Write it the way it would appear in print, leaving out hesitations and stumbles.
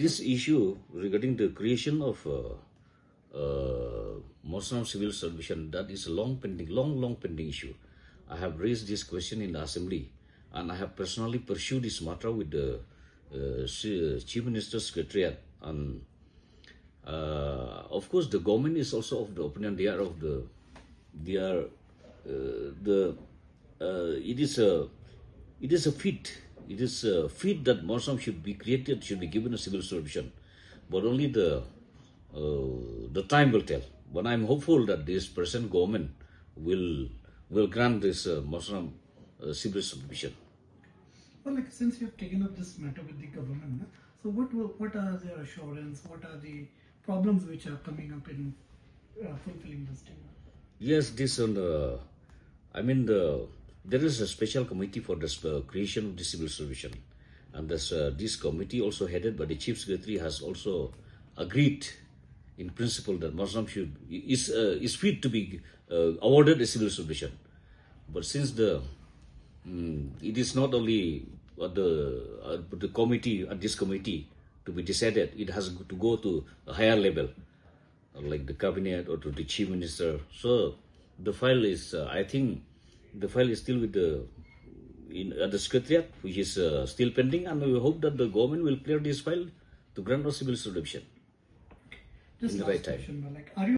This issue regarding the creation of Mawsynram civil subdivision, that is a long pending issue. I have raised this question in the assembly, and I have personally pursued this matter with the Chief Minister's Secretariat. And of course, the government is also of the opinion it is a fit. It is a fit that Mawsynram should be created, should be given a civil supervision, but only the time will tell. But I'm hopeful that this present government will grant this Mawsynram civil supervision. Well, like since you have taken up this matter with the government, so what are their assurance? What are the problems which are coming up in fulfilling this thing? Yes, there is a special committee for the creation of the civil supervision, and this committee, also headed by the Chief Secretary, has also agreed in principle that Mawsynram is fit to be awarded a civil supervision. But since it is not only the committee at this committee to be decided, it has to go to a higher level, like the cabinet or to the Chief Minister. So the file is, I think, the file is still with at the Secretariat, which is still pending, and we hope that the government will clear this file to grant us civil supervision Just in the right time. Question, like, are you